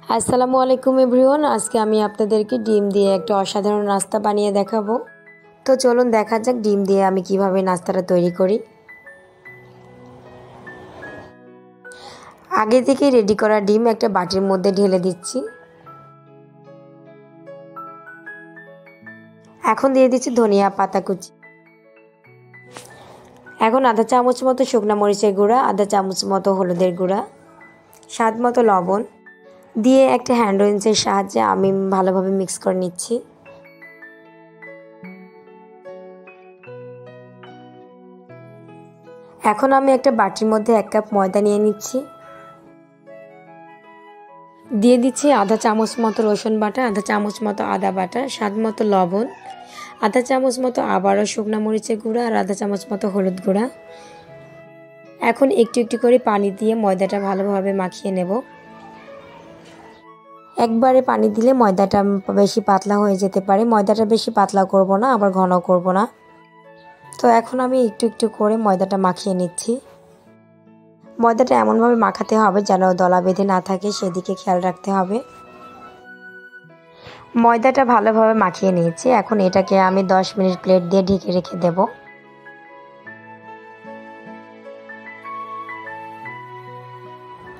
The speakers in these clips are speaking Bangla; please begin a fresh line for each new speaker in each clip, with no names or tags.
আসসালামু আলাইকুম এভরিওয়ান। আজকে আমি আপনাদেরকে ডিম দিয়ে একটা অসাধারণ নাস্তা বানিয়ে দেখাবো। তো চলুন দেখা যাক ডিম দিয়ে আমি কিভাবে নাস্তাটা তৈরি করি। আগে থেকে রেডি করা ডিম একটা বাটির মধ্যে ঢেলে দিচ্ছি। এখন দিয়ে দিচ্ছি ধনিয়া পাতা কুচি। এখন আধা চামচ মতো শুকনো মরিচের গুঁড়া, আধা চামচ মতো হলুদের গুঁড়া, স্বাদ মতো লবণ দিয়ে একটা হ্যান্ড উইন্সের সাহায্যে আমি ভালোভাবে মিক্স করে নিচ্ছি। এখন আমি একটা বাটির মধ্যে 1 কাপ ময়দা নিয়ে নিচ্ছি। দিয়ে দিচ্ছি আধা চামচ মতো রসুন বাটা, আধা চামচ মতো আদা বাটা, স্বাদ মতো লবণ, আধা চামচ মতো আবারও শুকনো মরিচের গুঁড়া আর আধা চামচ মতো হলুদ গুঁড়া। এখন একটু একটু করে পানি দিয়ে ময়দাটা ভালোভাবে মাখিয়ে নেব। একবারে পানি দিলে ময়দাটা বেশি পাতলা হয়ে যেতে পারে। ময়দাটা বেশি পাতলা করব না, আবার ঘন করব না। তো এখন আমি একটু একটু করে ময়দাটা মাখিয়ে নিচ্ছি। ময়দাটা এমনভাবে মাখাতে হবে যেন দলা বেঁধে না থাকে, সেদিকে খেয়াল রাখতে হবে। ময়দাটা ভালোভাবে মাখিয়ে নিয়েছি। এখন এটাকে আমি 10 মিনিট প্লেট দিয়ে ঢেকে রেখে দেব।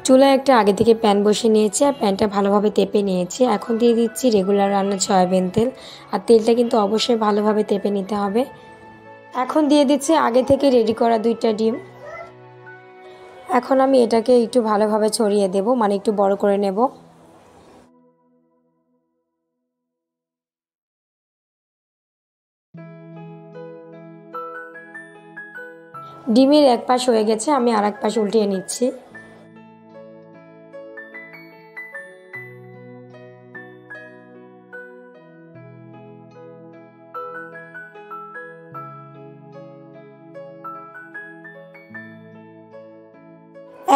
চুলায় একটা আগে থেকে প্যান বসিয়ে নিয়েছি আর প্যানটা ভালোভাবে তেপে নিয়েছি। এখন দিয়ে দিচ্ছি রেগুলার রান্নার সয়াবিন তেল, আর তেলটা কিন্তু অবশ্যই ভালোভাবে তেপে নিতে হবে। এখন দিয়ে দিচ্ছি আগে থেকে রেডি করা 2টা ডিম। এখন আমি এটাকে একটু ভালোভাবে ছড়িয়ে দেব, মানে একটু বড় করে নেব। ডিমের এক পাশ হয়ে গেছে, আমি আর এক পাশ উল্টিয়ে নিচ্ছি।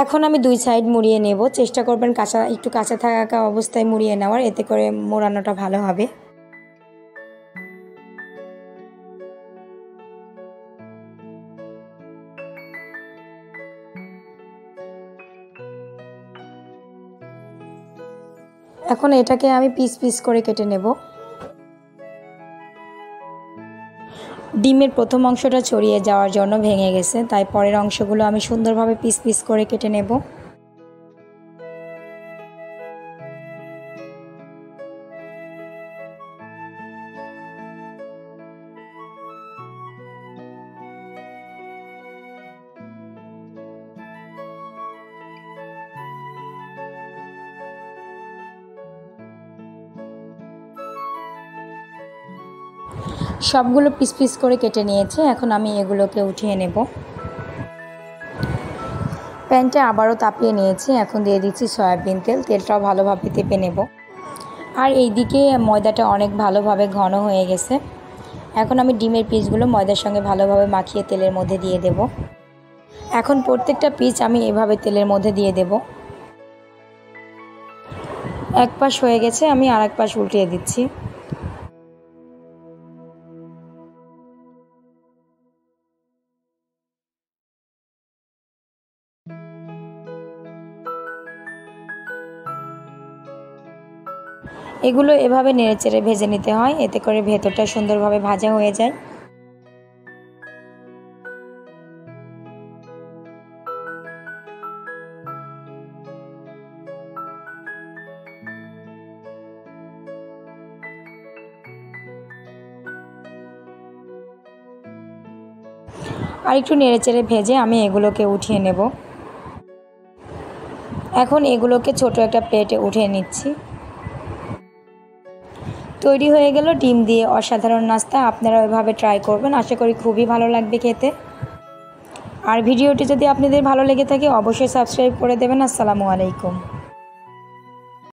এখন আমি 2 সাইড মুড়িয়ে নেব। চেষ্টা করবেন একটু কাঁচা থাকা অবস্থায় মুড়িয়ে নেওয়ার, এতে করে মোড়ানোটা ভালো হবে। এখন এটাকে আমি পিস পিস করে কেটে নেব। ডিমের প্রথম অংশটা ছড়িয়ে যাওয়ার জন্য ভেঙে গেছে, তাই পরের অংশগুলো আমি সুন্দরভাবে পিস পিস করে কেটে নেব। সবগুলো পিস পিস করে কেটে নিয়েছি। এখন আমি এগুলোকে উঠিয়ে নেব। প্যানটা আবারও তাপিয়ে নিয়েছি। এখন দিয়ে দিচ্ছি সয়াবিন তেল। তেলটাও ভালোভাবে তেপে নেব। আর এইদিকে ময়দাটা অনেক ভালোভাবে ঘন হয়ে গেছে। এখন আমি ডিমের পিসগুলো ময়দার সঙ্গে ভালোভাবে মাখিয়ে তেলের মধ্যে দিয়ে দেব। এখন প্রত্যেকটা পিস আমি এভাবে তেলের মধ্যে দিয়ে দেব। এক পাশ হয়ে গেছে, আমি আর এক পাশ উল্টিয়ে দিচ্ছি। এগুলো এভাবে নেড়েচেড়ে ভেজে নিতে হয়, এতে করে ভেতরটা সুন্দরভাবে ভাজা হয়ে যায়। আর একটু নেড়েচেড়ে ভেজে আমি এগুলোকে উঠিয়ে নেব। এখন এগুলোকে ছোট একটা প্লেটে উঠিয়ে নিচ্ছি। তৈরি হয়ে গেল ডিম দিয়ে অসাধারণ নাস্তা। আপনারা ওইভাবে ট্রাই করবেন, আশা করি খুবই ভালো লাগবে খেতে। আর ভিডিওটি যদি আপনাদের ভালো লেগে থাকে অবশ্যই সাবস্ক্রাইব করে দেবেন। আসসালামু আলাইকুম।